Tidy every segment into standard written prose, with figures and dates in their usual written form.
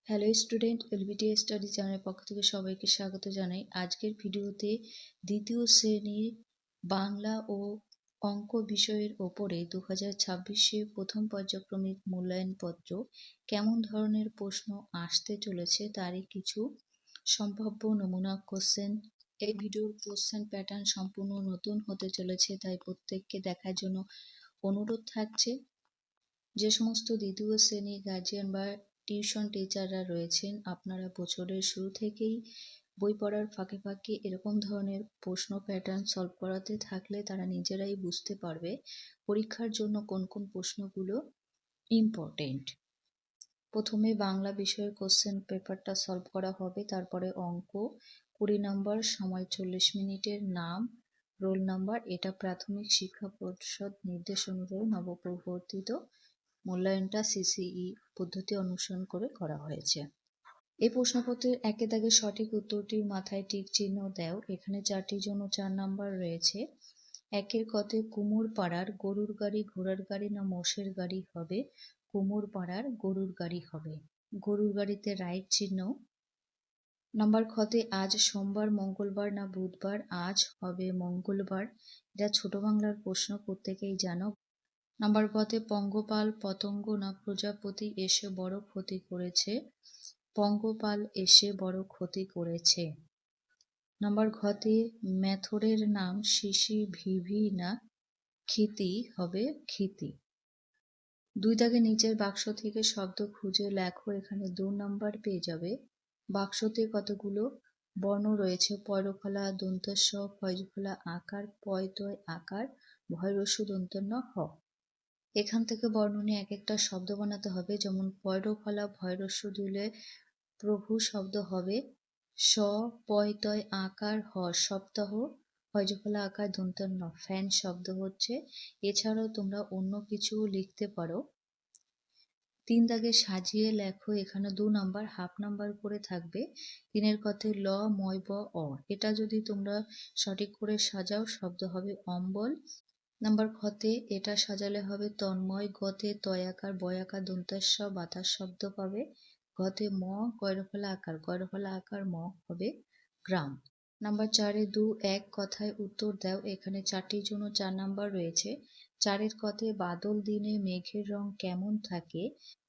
Hello student, LBT study চ্যানেলের পক্ষ থেকে সবাইকে স্বাগত জানাই। আজকের ভিডিওতে দ্বিতীয় শ্রেণীর বাংলা ও অঙ্ক বিষয়ের ওপরে 2026-এ প্রথম পর্যায়ক্রমিক মূল্যায়নপত্র কেমন ধরনের প্রশ্ন আসতে চলেছে তারই কিছু সম্ভাব্য নমুনা কোশ্চেন। এই ভিডিওর কোশ্চেন প্যাটার্ন সম্পূর্ণ নতুন হতে চলেছে, তাই প্রত্যেককে দেখার জন্য অনুরোধ থাকছে। যে সমস্ত দ্বিতীয় শ্রেণীর গার্জিয়ান বা টিউশন টিচাররা রয়েছেন, আপনারা বছরের শুরু থেকেই বই পড়ার ফাঁকে ফাঁকে এরকম ধরনের প্রশ্ন প্যাটার্ন সলভ করাতে থাকলে তারা নিজেরাই বুঝতে পারবে পরীক্ষার জন্য কোন কোন প্রশ্নগুলো ইম্পর্টেন্ট। প্রথমে বাংলা বিষয়ের কোশ্চেন পেপারটা সলভ করা হবে, তারপরে অঙ্ক 20 নম্বর, সময় 40 মিনিটের, নাম, রোল নাম্বার। এটা প্রাথমিক শিক্ষা পর্ষদ নির্দেশ অনুযায়ী নবপ্রবর্তিত মূল্যায়নটা সিসিই পদ্ধতি অনুসরণ করে করা হয়েছে। এই প্রশ্নপত্রের একে দাগে সঠিক উত্তরটির মাথায় টিক চিহ্ন দাও। এখানে 4টির জন্য 4 নাম্বার রয়েছে। একের কতে কুমোর পাড়ার গরুর গাড়ি ঘোড়ার গাড়ি না মোষের গাড়ি হবে? কুমোর পাড়ার গরুর গাড়ি হবে। গরুর গাড়িতে রাইট চিহ্ন। নাম্বার খতে আজ সোমবার মঙ্গলবার না বুধবার? আজ হবে মঙ্গলবার। এটা ছোট বাংলার প্রশ্ন, প্রত্যেকেই জানো। নাম্বার গতে পঙ্গপাল পতঙ্গ না প্রজাপতি এসে বড় ক্ষতি করেছে? পঙ্গপাল এসে বড় ক্ষতি করেছে। নাম্বার ঘতে মেথরের নাম শিশি ভিভি না ক্ষিতি? হবে ক্ষিতি। 2 দাগে নিচের বাক্স থেকে শব্দ খুঁজে লেখো। এখানে 2 নাম্বার পেয়ে যাবে। বাক্সতে কতগুলো বর্ণ রয়েছে? পয়রফলা দন্তস্ব, ফয়জফলা আকার, পয়তয় আকার, ভয়রস্য দন্তন্য হ। এখান থেকে বর্ণ নিয়ে এক একটা শব্দ বানাতে হবে। যেমন পয়রফলা ভয়রস্য দিলে প্রভু শব্দ হবে স, পয়তয় আকার হ সপ্তাহ, ফয়জফলা আকার দন্তন্য ফ্যান শব্দ হচ্ছে। এছাড়াও তোমরা অন্য কিছু লিখতে পারো। 3 দাগে সাজিয়ে লেখো। এখানে 2 নাম্বার, হাফ নাম্বার করে থাকবে। 3-এর কথে ল ময় ব অ। এটা যদি তোমরা সঠিক করে সাজাও শব্দ হবে অম্বল। নাম্বার খতে এটা সাজালে হবে তন্ময়। গতে তয়াকার বয়াকার দন্তাস্ব বাতাস শব্দ পাবে। গতে ম গয়রফলা আকার ম হবে গ্রাম। নাম্বার 4-এ 2, 1 কথায় উত্তর দাও। এখানে 4টির জন্য 4 নাম্বার রয়েছে। 4-এর কথে বাদল দিনে মেঘের রং কেমন থাকে?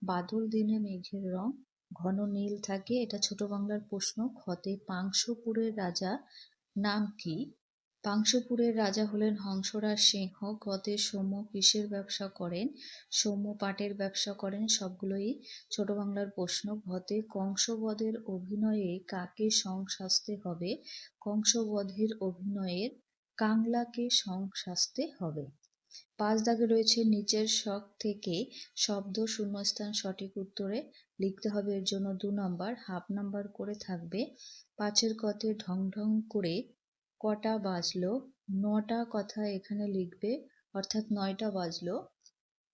বাদল দিনে মেঘের রং ঘন নীল থাকে। এটা ছোট বাংলার প্রশ্ন। খতে পাংশুপুরের রাজা নাম কি? পাংশুপুরের রাজা হলেন হংসরাজ সিংহ। গতে সৌম্য কিসের ব্যবসা করেন? সৌম্য পাটের ব্যবসা করেন। সবগুলোই ছোট বাংলার প্রশ্ন। ঘতে কংসবধের অভিনয়ে কাকে সংশাস্তে হবে? কংসবধের অভিনয়ের কাংলাকে সংশাস্তে হবে। 5 দাগে রয়েছে নিচের শখ থেকে শব্দ শূন্যস্থান সঠিক উত্তরে লিখতে হবে। এর জন্য 2 নাম্বার, হাফ নাম্বার করে থাকবে। 5-এর কথে ঢং ঢং করে কটা বাজলো? 9টা কথা এখানে লিখবে, অর্থাৎ 9টা বাজলো।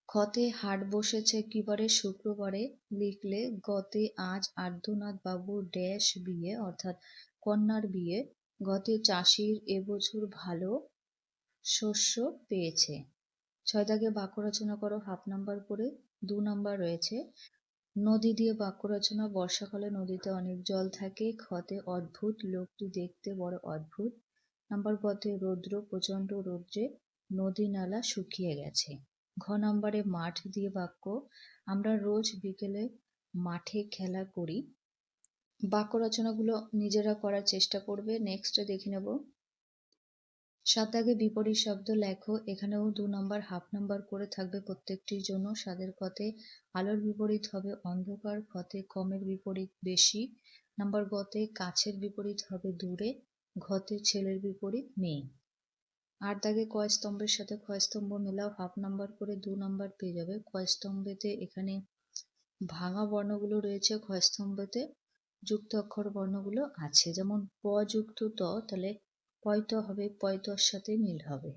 খতে হাট বসেছে কি বারে? শুক্রবারে লিখলে। গতে আজ আর্ধনাথ বাবুর ড্যাশ বিয়ে, অর্থাৎ কন্যার বিয়ে। গতে চাষির এবছর ভালো শস্য পেয়েছে। 6 দাগে বাক্য রচনা করো, হাফ নাম্বার করে। 2 নাম্বার রয়েছে। নদী দিয়ে বাক্য রচনা। বর্ষাকালে নদীতে অনেক জল থাকে। খতে অদ্ভুত, লোকটি দেখতে বড় অদ্ভুত। নাম্বার গতে রৌদ্র, প্রচন্ড রৌদ্রে নদী নালা শুকিয়ে গেছে। ঘ নাম্বারে মাঠ দিয়ে বাক্য। আমরা রোজ বিকেলে মাঠে খেলা করি। বাক্য রচনাগুলো নিজেরা করার চেষ্টা করবে। নেক্সট দেখে নেব। 7 দাগে বিপরীত শব্দ লেখো। এখানেও 2 নাম্বার, হাফ নাম্বার করে থাকবে প্রত্যেকটির জন্য। 7-এর কথে আলোর বিপরীত হবে অন্ধকার। খতে কমের বিপরীত বেশি। নাম্বার গতে কাছের বিপরীত হবে দূরে। ঘতে ছেলের বিপরীত মেয়ে। 8 দাগে ক স্তম্ভের সাথে খ স্তম্ভ মেলাও, হাফ নাম্বার করে 2 নাম্বার পেয়ে যাবে। ক স্তম্ভেতে এখানে ভাঙা বর্ণগুলো রয়েছে, খ স্তম্ভেতে যুক্ত অক্ষর বর্ণগুলো আছে। যেমন প যুক্ত ত, তাহলে পয়ত হবে, পয়তর সাথে মিল হবে।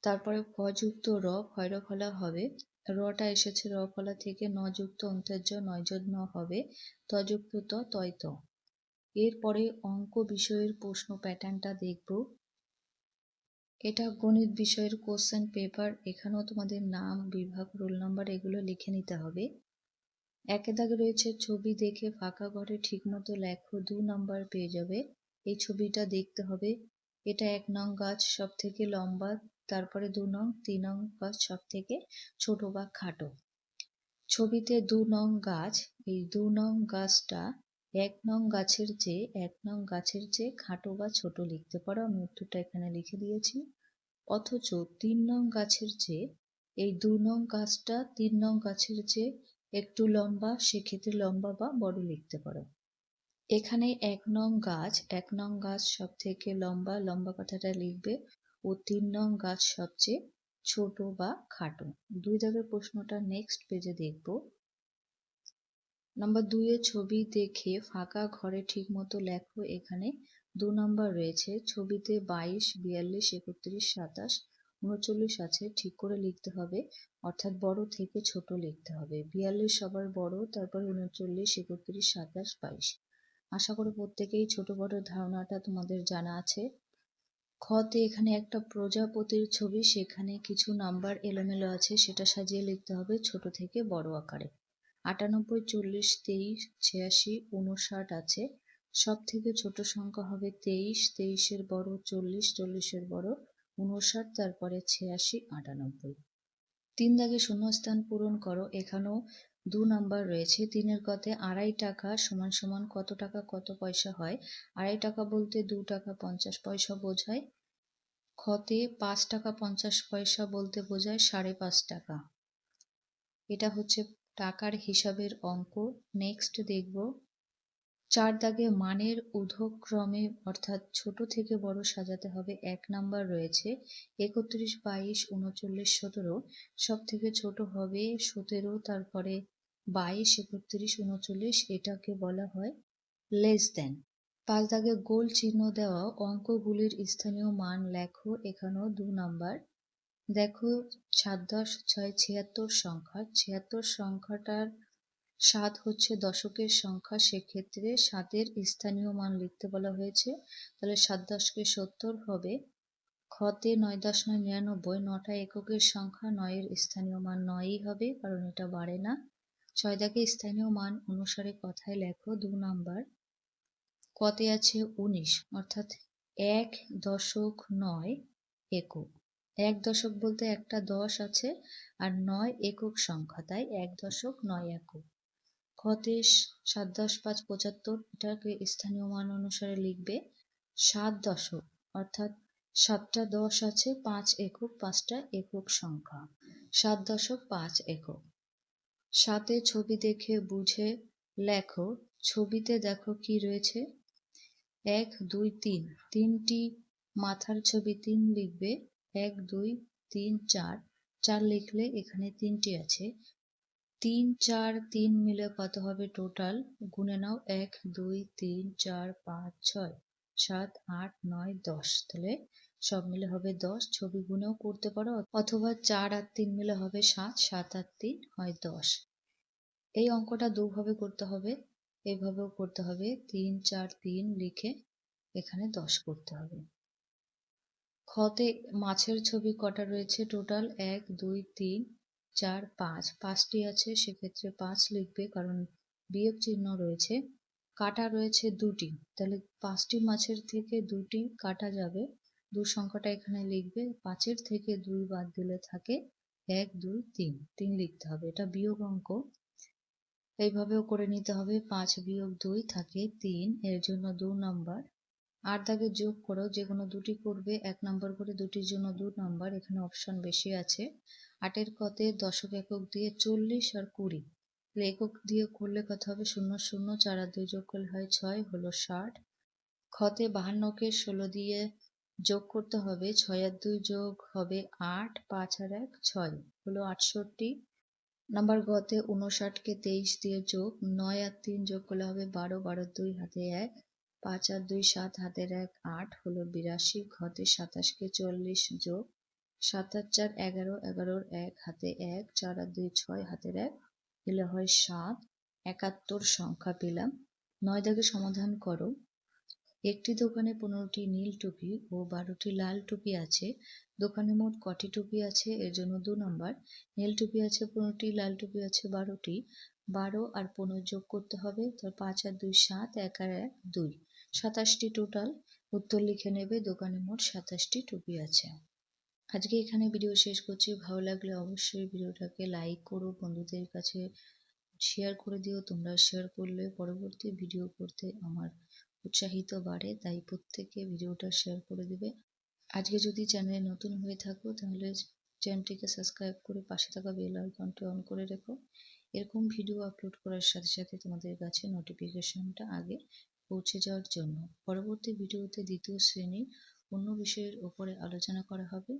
তারপরে ক যুক্ত র, খয়র ফলা হবে। রটা এসেছে র ফলা থেকে। ন যুক্ত অন্তর্য, নয়জড ন হবে। ত যুক্ত ত, তয় ত। এরপরে অঙ্ক বিষয়ের প্রশ্ন প্যাটার্নটা দেখব। এটা গণিত বিষয়ের কোশ্চেন পেপার। এখানেও তোমাদের নাম, বিভাগ, রোল নাম্বার এগুলো লিখে নিতে হবে। একের দাগে রয়েছে ছবি দেখে ফাঁকা ঘরে ঠিকমতো লেখো, 2 নাম্বার পেয়ে যাবে। এই ছবিটা দেখতে হবে। এটা 1 নং গাছ সব থেকে লম্বা, তারপরে 2 নং, 3 নং গাছ সব থেকে ছোট বা খাটো। ছবিতে 2 নং গাছ, এই 2 নং গাছটা 1 নং গাছের চেয়ে খাটো বা ছোট লিখতে পারো। আমি উত্তরটা এখানে লিখে দিয়েছি। অথচ 3 নং গাছের চেয়ে এই 2 নং গাছটা 3 নং গাছের চেয়ে একটু লম্বা, সেক্ষেত্রে লম্বা বা বড় লিখতে পারো। এখানে 1 নং গাছ সব থেকে লম্বা, লম্বা কথাটা লিখবে ও 3 নং গাছ সবচেয়ে ছোট বা খাটো। 2 দাগের প্রশ্নটা নেক্সট পেজে দেখব। নাম্বার 2 এর ছবি দেখে ফাঁকা ঘরে ঠিকমতো লেখো। এখানে 2 নাম্বার রয়েছে। ছবিতে 22, 42, 31, 27, 39 আছে, ঠিক করে লিখতে হবে, অর্থাৎ বড় থেকে ছোট লিখতে হবে। 42 সবার বড়, তারপর 39, 31, 27, 22। আশা করি প্রত্যেকেই ছোট বড় ধারণাটা তোমাদের জানা আছে। খতে এখানে একটা প্রজাপতির ছবি, সেখানে কিছু নাম্বার এলোমেলো আছে, সেটা সাজিয়ে লিখতে হবে ছোট থেকে বড় আকারে। 98, 40, 23, 86, 59 আছে। সব থেকে ছোট সংখ্যা হবে 23, 23-এর বড় 40, 40-এর বড় 59, তারপরে 86, 98। 3 দাগে শূন্যস্থান পূরণ করো। এখানেও 2 নাম্বার রয়েছে। 3-এর গতে 2.5 টাকা সমান সমান কত টাকা কত পয়সা হয়। 2.5 টাকা বলতে 2 টাকা 50 পয়সা বোঝায়। খতে 5 টাকা 50 পয়সা বলতে বোঝায় 5.5 টাকা। এটা হচ্ছে টাকার হিসাবের অঙ্ক। নেক্সট দেখব। 4 দাগে মানের ঊর্ধ্বক্রমে অর্থাৎ ছোট থেকে বড় সাজাতে হবে। 1 নাম্বার রয়েছে 31, 22, 39, 17। সব থেকে ছোট হবে 17, তারপরে 22, 31, 39, এটাকে বলা হয় লেস দেন। 5 দাগে গোল চিহ্ন দেওয়া অঙ্কগুলির স্থানীয় মান লেখো। এখানেও 2 নাম্বার। দেখো 7, 10, 6, 76 সংখ্যা। 76 সংখ্যাটার 7 হচ্ছে দশকের সংখ্যা, সেক্ষেত্রে 7-এর স্থানীয় মান লিখতে বলা হয়েছে, তাহলে 7 10-কে 70 হবে। খতে 9, 10, 9, 99, 9টা এককের সংখ্যা, 9-এর স্থানীয় মান 9ই হবে, কারণ এটা বাড়ে না। 6 দাগে স্থানীয় মান অনুসারে কথায় লেখো। 2 নাম্বার। কতে আছে 19, অর্থাৎ 1.9 একক। 1 দশক বলতে একটা 10 আছে, আর 9 একক সংখ্যা, তাই 1.9 একক। খতে 7, 10, 5, 75, এটাকে স্থানীয় মান অনুসারে লিখবে 7 দশক, অর্থাৎ 7টা 10 আছে, 5 একক, 5টা একক সংখ্যা, 7 দশক 5 একক। 7-এ ছবি দেখে বুঝে লেখো। ছবিতে দেখো কি রয়েছে। 1, 2, 3, 3টি মাথার ছবি 3 লিখবে। 1, 2, 3, 4, 4 লিখলে এখানে 3টি আছে। 3, 4, 3 মিলে কত হবে টোটাল, গুনে নাও। 1, 2, 3, 4, 5, 6, 7, 8, 9, 10, তাহলে সব মিলে হবে 10। ছবি গুনেও করতে পারো, অথবা 4 আর 3 মিলে হবে 7, 7 আর 3 হয় 10। এই অঙ্কটা দুভাবে করতে হবে, এইভাবেও করতে হবে। 3, 4, 3 লিখে এখানে 10 করতে হবে। খতে মাছের ছবি কটা রয়েছে টোটাল, 1, 2, 3, 4, 5, 5টি আছে, সেক্ষেত্রে 5 লিখবে, কারণ বিয়োগ চিহ্ন রয়েছে। কাটা রয়েছে 2টি, তাহলে 5টি মাছের থেকে 2টি কাটা যাবে। 2 সংখ্যাটা এখানে লিখবে। 5-এর থেকে 2 বাদ দিলে থাকে 1, 2, 3, 3 লিখতে হবে। এটা বিয়োগ অঙ্ক, এইভাবেও করে নিতে হবে। 5 বিয়োগ 2 থাকে 3, এর জন্য 2 নাম্বার। 8 দাগে যোগ করো, যে কোনো দুটি করবে 1 নাম্বার করে, দুটির জন্য 2 নাম্বার। এখানে অপশন বেশি আছে। 8-এর কতে দশক একক দিয়ে 40 আর 20, একক দিয়ে করলে কত হবে, 0, 0, 4 আর 2 যোগ করলে হয় 6, হলো 60। খতে 52-কে 16 দিয়ে যোগ করতে হবে। 6 আর 2 যোগ হবে 8, 5 আর 1 6, হলো 68 নাম্বার। গতে 59-কে 23 দিয়ে যোগ, 9 আর 3 যোগ করলে হবে 12, 12 2 হাতে 1, 5 আর 2 7 হাতের 1 8, হলো 82। ঘতে 27-কে 40 যোগ, 7 আর 4 11, 11-র 1 হাতে 1, 4 আর 2 6 হাতের 1, দিলে হয় 7, 71 সংখ্যা পেলাম। 9 দাগে সমাধান করো। একটি দোকানে 15টি নীল টুপি ও 12টি লাল টুপি আছে। দোকানে মোট কটি টুপি আছে, এর জন্য 2 নাম্বার। নীল টুপি আছে 15টি, লাল টুপি আছে 12টি। 12 আর 15 যোগ করতে হবে। তো 5 আর 2 7, 1 আর 1 2, 27টি টোটাল উত্তর লিখে নেবে। দোকানে মোট 27টি টুপি আছে। আজকে এখানে ভিডিও শেষ করছি। ভালো লাগলে অবশ্যই ভিডিওটাকে লাইক করো, বন্ধুদের কাছে শেয়ার করে দিও। তোমরা শেয়ার করলে পরবর্তী ভিডিও করতে আমার উৎসাহিত বাড়ে, তাই প্রত্যেকে ভিডিওটা শেয়ার করে দেবে। আজকে যদি চ্যানেলে নতুন হয়ে থাকো তাহলে চ্যানেলটিকে সাবস্ক্রাইব করে পাশে থাকা বেল আইকনটি অন করে রেখো। এরকম ভিডিও আপলোড করার সাথে সাথে তোমাদের কাছে নোটিফিকেশনটা আগে পৌঁছে যাওয়ার জন্য। পরবর্তী ভিডিওতে দ্বিতীয় শ্রেণীর অন্য বিষয়ের উপরে আলোচনা করা হবে।